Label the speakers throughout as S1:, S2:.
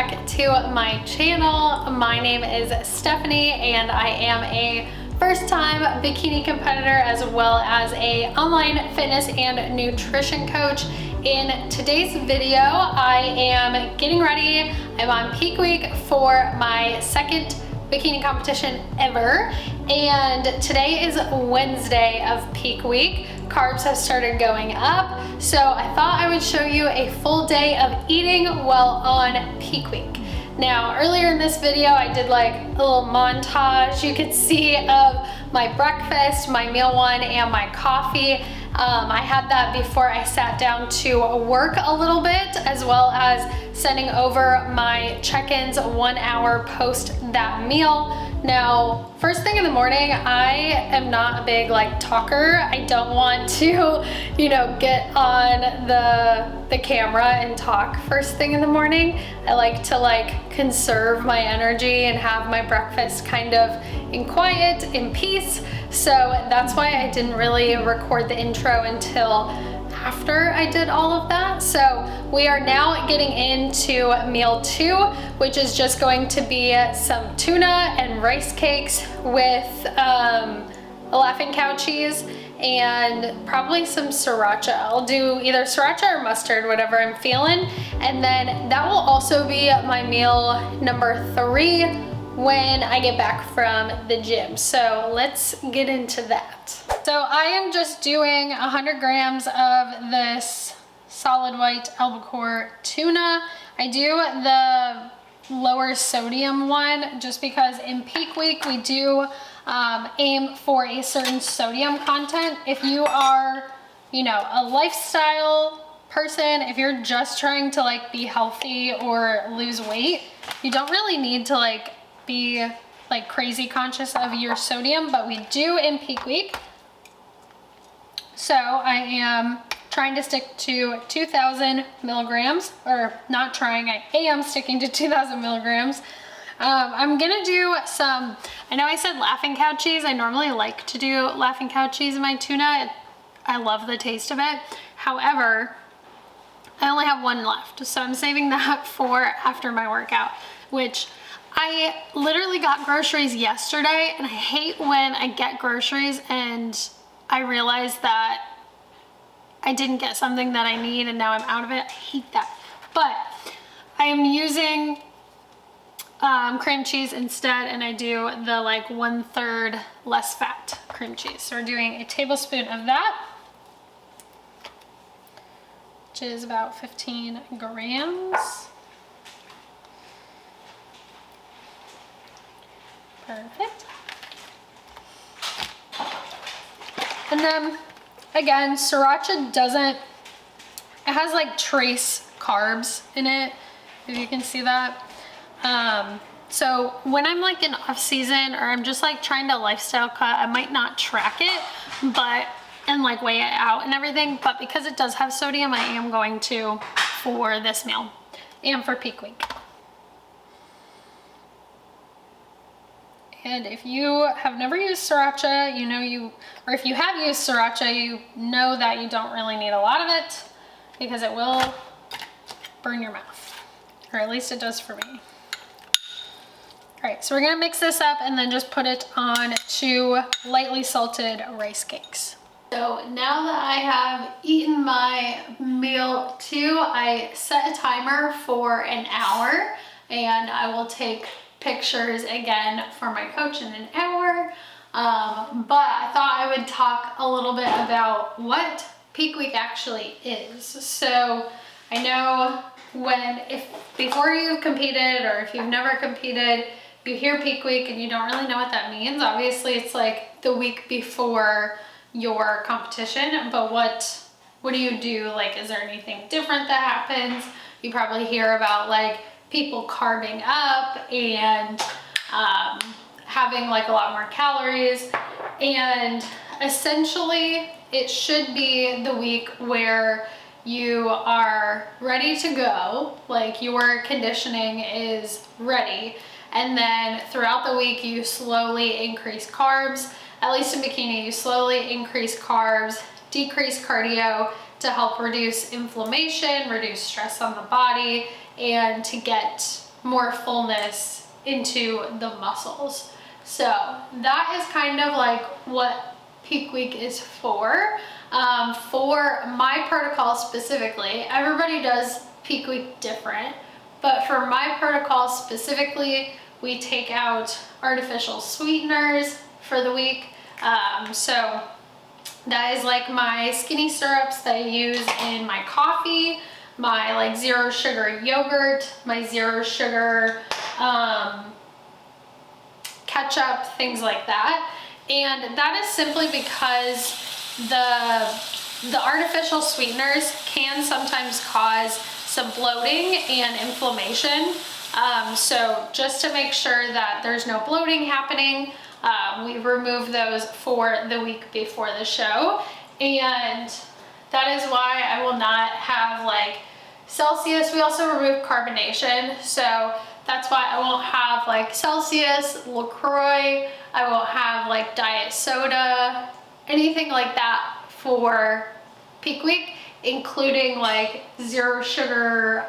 S1: back to my channel. My name is Stephanie and I am a first-time bikini competitor as well as a online fitness and nutrition coach. In today's video, I am getting ready. I'm on peak week for my second bikini competition ever, and today is Wednesday of peak week. Carbs have started going up, so I thought I would show you a full day of eating while on peak week. Now, earlier in this video, I did like a little montage you could see of my breakfast, my meal one, and my coffee. I had that before I sat down to work a little bit, as well as sending over my check-ins 1 hour post that meal. Now, first thing in the morning, I am not a big talker. I don't want to, get on the camera and talk first thing in the morning. I like to conserve my energy and have my breakfast kind of in quiet, in peace. So that's why I didn't really record the intro until after I did all of that. So we are now getting into meal 2, which is just going to be some tuna and rice cakes with a Laughing Cow cheese and probably some sriracha. I'll do either sriracha or mustard, whatever I'm feeling. And then that will also be my meal number 3 when I get back from the gym. So let's get into that. So I am just doing 100 grams of this solid white albacore tuna. I do the lower sodium one just because in peak week we do aim for a certain sodium content. If you are, a lifestyle person, if you're just trying to be healthy or lose weight, you don't really need to be crazy conscious of your sodium, but we do in peak week. So I am trying to stick to 2,000 milligrams, or not trying, I am sticking to 2,000 milligrams. I'm gonna do some, I know I said Laughing Cow cheese. I normally like to do Laughing Cow cheese in my tuna. I love the taste of it. However, I only have one left, so I'm saving that for after my workout, which I literally got groceries yesterday, and I hate when I get groceries and I realize that I didn't get something that I need and now I'm out of it. I hate that. But I am using cream cheese instead, and I do the 1/3 less fat cream cheese. So we're doing a tablespoon of that, which is about 15 grams. Perfect. And then again, sriracha doesn't, it has trace carbs in it, if you can see that. So when I'm in off season, or I'm just trying to lifestyle cut, I might not track it, but, and weigh it out and everything, but because it does have sodium, I am going to for this meal and for peak week. And if you have never used sriracha, or if you have used sriracha, you know that you don't really need a lot of it because it will burn your mouth, or at least it does for me. All right, so we're gonna mix this up and then just put it on 2 lightly salted rice cakes. So now that I have eaten my meal 2, I set a timer for an hour, and I will take pictures again for my coach in an hour. But I thought I would talk a little bit about what peak week actually is. So I know before you've competed, or if you've never competed, you hear peak week and you don't really know what that means. Obviously it's the week before your competition, but what do you do? Is there anything different that happens? You probably hear about people carving up and having a lot more calories, and essentially it should be the week where you are ready to go, your conditioning is ready, and then throughout the week you slowly increase carbs. At least in bikini, you slowly increase carbs, decrease cardio to help reduce inflammation, reduce stress on the body, and to get more fullness into the muscles. So that is kind of like what peak week is for. For my protocol specifically, everybody does peak week different, but for my protocol specifically, we take out artificial sweeteners for the week. So that is like my skinny syrups that I use in my coffee, my like 0 sugar yogurt, my 0 sugar ketchup, things like that. And that is simply because the artificial sweeteners can sometimes cause some bloating and inflammation. So just to make sure that there's no bloating happening, we remove those for the week before the show. And that is why I will not have like Celsius. We also remove carbonation. So that's why I won't have like Celsius, LaCroix. I won't have like diet soda, anything like that for peak week, including like 0 sugar,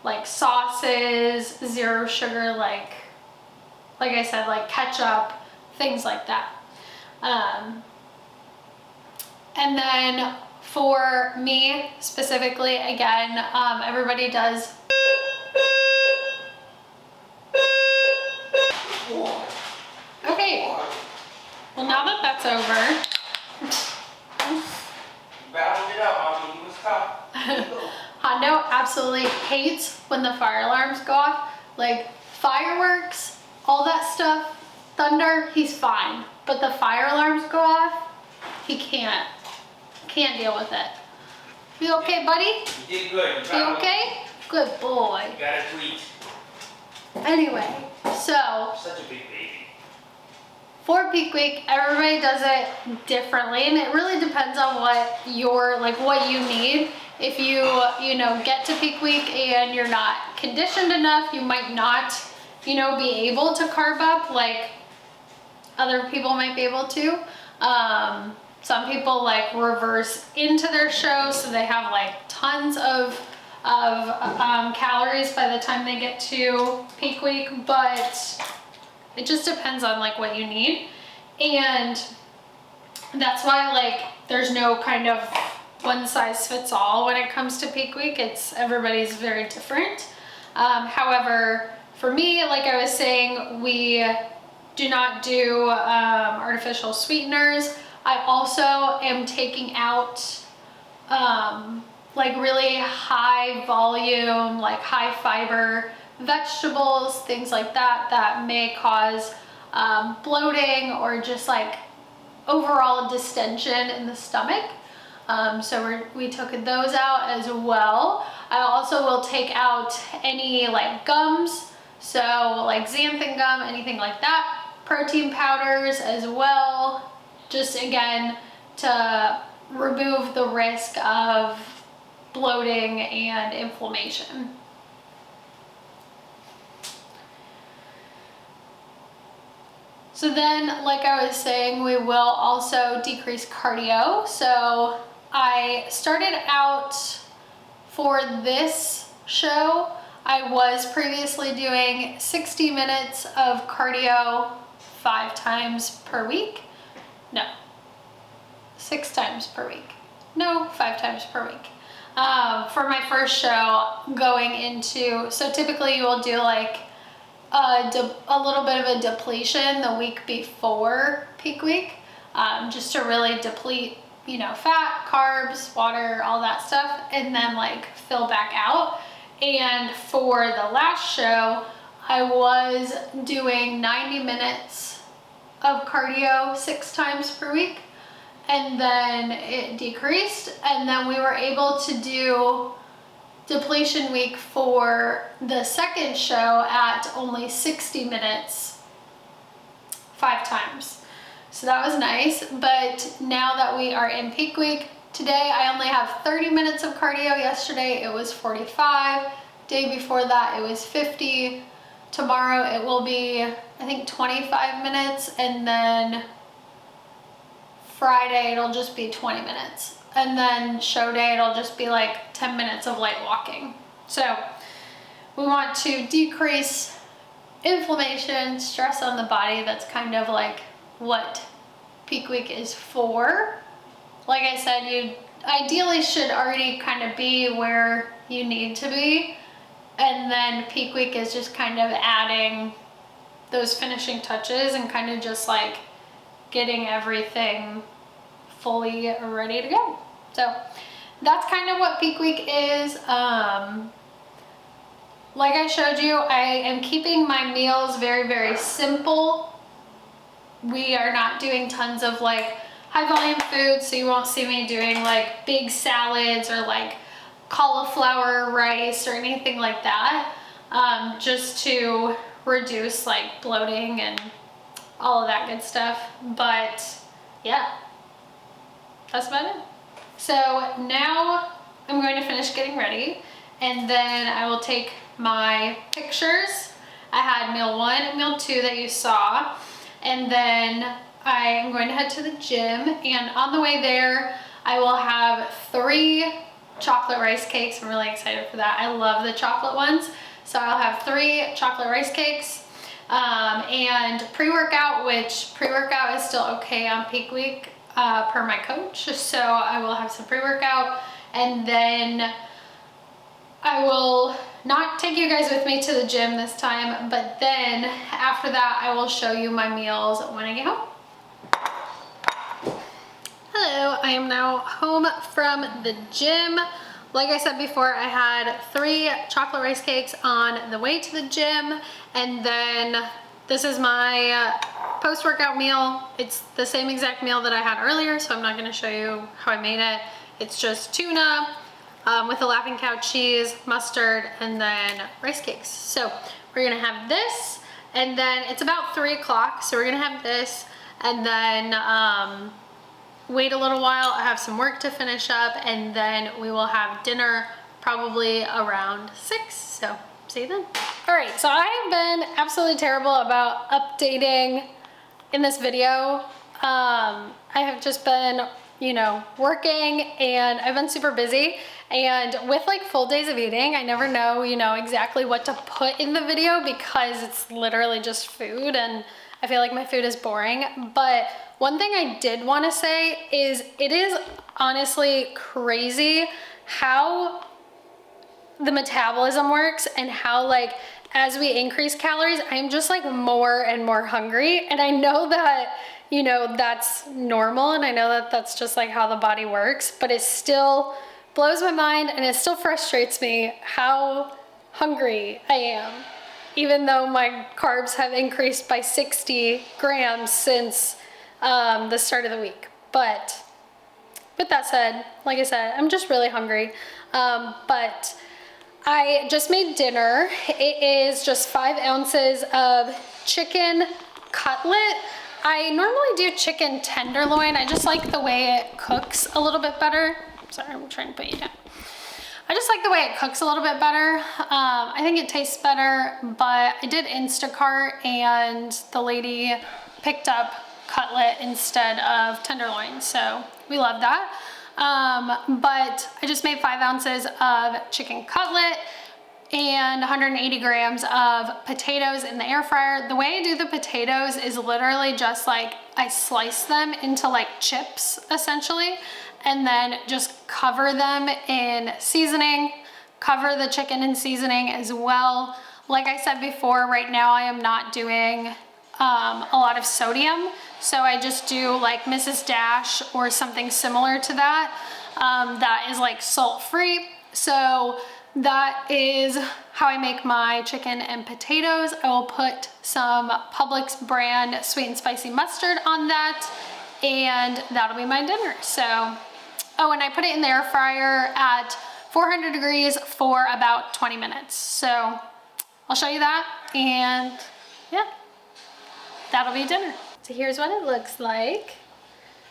S1: like sauces, 0 sugar, like I said, like ketchup, things like that. And then for me specifically, again, everybody does. Okay, well now that that's over.
S2: Battled it out, Mommy. He was tough.
S1: Hondo absolutely hates when the fire alarms go off. Like fireworks, all that stuff, thunder, he's fine. But the fire alarms go off, he can't deal with it. You okay, buddy?
S2: You did good.
S1: You okay? Good boy.
S2: You got a tweet.
S1: Anyway, so
S2: Such a big baby.
S1: for peak week, everybody does it differently, and it really depends on what what you need. If you get to peak week and you're not conditioned enough, you might not, be able to carb up like other people might be able to. Some people like reverse into their show, so they have like tons of calories by the time they get to peak week, but it just depends on like what you need. And that's why like there's no kind of one size fits all when it comes to peak week. Everybody's very different. However, for me, like I was saying, we do not do artificial sweeteners. I also am taking out like really high volume, like high fiber vegetables, things like that may cause bloating or just like overall distension in the stomach. So we took those out as well. I also will take out any like gums, so like xanthan gum, anything like that. Protein powders as well, just again to remove the risk of bloating and inflammation. So then, like I was saying, we will also decrease cardio. So I started out for this show, I was previously doing 60 minutes of cardio 5 times per week. No, 6 times per week. No, 5 times per week. For my first show going into, so typically you will do like a little bit of a depletion the week before peak week, just to really deplete, fat, carbs, water, all that stuff, and then like fill back out. And for the last show, I was doing 90 minutes of cardio 6 times per week, and then it decreased, and then we were able to do depletion week for the second show at only 60 minutes 5 times. So that was nice. But now that we are in peak week, today I only have 30 minutes of cardio. Yesterday it was 45. Day before that it was 50. Tomorrow it will be, I think, 25 minutes, and then Friday it'll just be 20 minutes. And then show day, it'll just be like 10 minutes of light walking. So we want to decrease inflammation, stress on the body. That's kind of like what peak week is for. Like I said, you ideally should already kind of be where you need to be. And then peak week is just kind of adding those finishing touches and kind of just like getting everything fully ready to go. So that's kind of what peak week is. Like I showed you, I am keeping my meals very, very simple. We are not doing tons of like high volume food, so you won't see me doing like big salads or like cauliflower rice or anything like that, just to reduce like bloating and all of that good stuff. But yeah, that's about it. So now I'm going to finish getting ready, and then I will take my pictures. I had meal 1 and meal 2 that you saw, and then I am going to head to the gym, and on the way there I will have 3 chocolate rice cakes. I'm really excited for that. I love the chocolate ones. So I'll have 3 chocolate rice cakes, and pre-workout, which pre-workout is still okay on peak week per my coach. So I will have some pre-workout, and then I will not take you guys with me to the gym this time, but then after that I will show you my meals when I get home. Hello, I am now home from the gym. Like I said before, I had 3 chocolate rice cakes on the way to the gym, and then this is my post-workout meal. It's the same exact meal that I had earlier, so I'm not going to show you how I made it. It's just tuna with a Laughing Cow cheese, mustard, and then rice cakes. So we're going to have this, and then it's about 3 o'clock, so we're going to have this, and then wait a little while. I have some work to finish up, and then we will have dinner probably around 6. So see you then. All right, so I have been absolutely terrible about updating in this video. I have just been, you know, working, and I've been super busy, and with like full days of eating, I never know, you know, exactly what to put in the video because it's literally just food, and I feel like my food is boring. But one thing I did want to say is it is honestly crazy how the metabolism works, and how like as we increase calories, I'm just like more and more hungry. And I know that, you know, that's normal, and I know that that's just like how the body works, but it still blows my mind, and it still frustrates me how hungry I am, even though my carbs have increased by 60 grams since the start of the week. But with that said, like I said, I'm just really hungry. But I just made dinner. It is just 5 ounces of chicken cutlet. I normally do chicken tenderloin. I just like the way it cooks a little bit better. Sorry, I'm trying to put you down. I just like the way it cooks a little bit better. I think it tastes better, but I did Instacart, and the lady picked up cutlet instead of tenderloin, so we love that. But I just made 5 ounces of chicken cutlet and 180 grams of potatoes in the air fryer. The way I do the potatoes is literally just like I slice them into like chips essentially, and then just cover them in seasoning, cover the chicken in seasoning as well. Like I said before, right now I am not doing a lot of sodium, so I just do like Mrs. Dash or something similar to that, that is like salt-free. So that is how I make my chicken and potatoes. I will put some Publix brand sweet and spicy mustard on that, and that'll be my dinner. So, oh, and I put it in the air fryer at 400 degrees for about 20 minutes. So I'll show you that, and yeah, that'll be dinner. So here's what it looks like.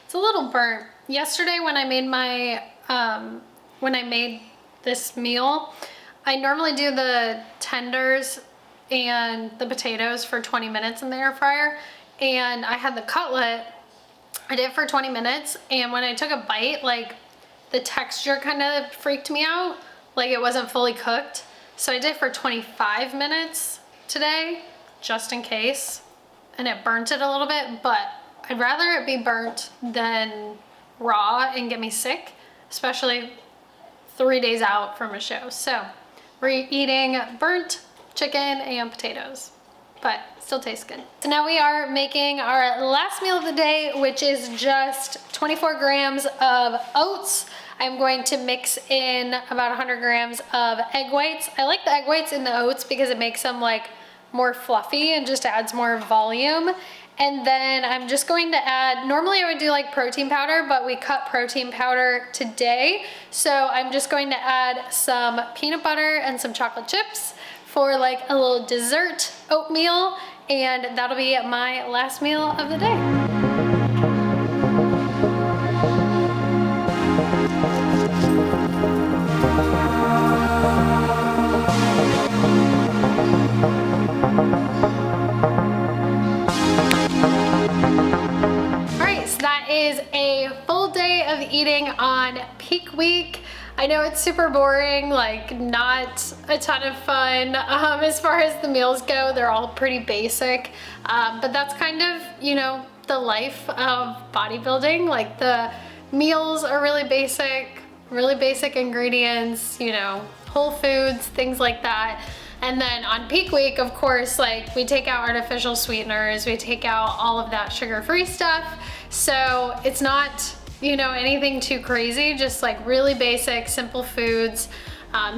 S1: It's a little burnt. Yesterday when I made my, this meal, I normally do the tenders and the potatoes for 20 minutes in the air fryer, and I had the cutlet, I did it for 20 minutes, and when I took a bite, like the texture kind of freaked me out, like it wasn't fully cooked. So I did it for 25 minutes today, just in case, and it burnt it a little bit, but I'd rather it be burnt than raw and get me sick, especially 3 days out from a show. So we're eating burnt chicken and potatoes, but still tastes good. So now we are making our last meal of the day, which is just 24 grams of oats. I'm going to mix in about 100 grams of egg whites. I like the egg whites in the oats because it makes them like more fluffy and just adds more volume. And then I'm just going to add, normally I would do like protein powder, but we cut protein powder today. So I'm just going to add some peanut butter and some chocolate chips for like a little dessert oatmeal. And that'll be my last meal of the day. Is a full day of eating on peak week. I know it's super boring, like not a ton of fun. As far as the meals go, they're all pretty basic, but that's kind of, you know, the life of bodybuilding. Like the meals are really basic ingredients, you know, whole foods, things like that. And then on peak week, of course, like we take out artificial sweeteners, we take out all of that sugar-free stuff. So it's not, you know, anything too crazy, just like really basic, simple foods,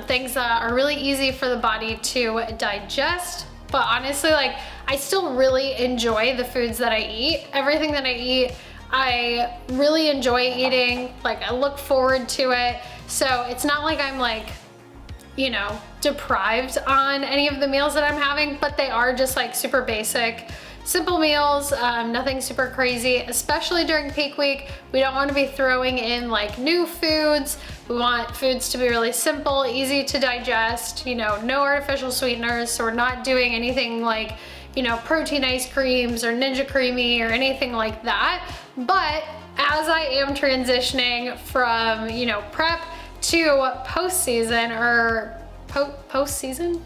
S1: things that are really easy for the body to digest. But honestly, like I still really enjoy the foods that I eat. Everything that I eat, I really enjoy eating. Like I look forward to it. So it's not like I'm like, you know, deprived on any of the meals that I'm having, but they are just like super basic, simple meals, nothing super crazy, especially during peak week. We don't want to be throwing in like new foods. We want foods to be really simple, easy to digest, you know, no artificial sweeteners. So we're not doing anything like, you know, protein ice creams or Ninja Creamy or anything like that. But as I am transitioning from, you know, prep to post-season or post-season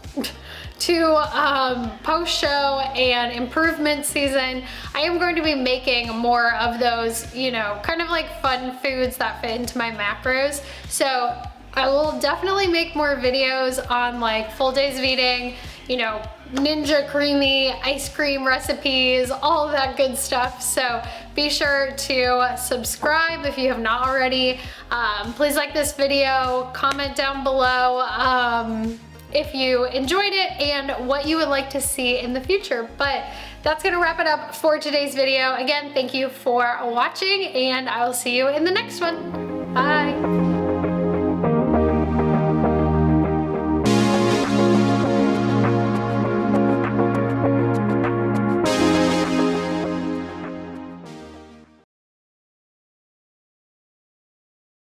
S1: to post-show and improvement season, I am going to be making more of those, you know, kind of like fun foods that fit into my macros. So I will definitely make more videos on like full days of eating, you know, Ninja Creamy, ice cream recipes, all of that good stuff. So be sure to subscribe if you have not already. Please like this video, comment down below if you enjoyed it and what you would like to see in the future. But that's gonna wrap it up for today's video. Again, thank you for watching and I will see you in the next one. Bye.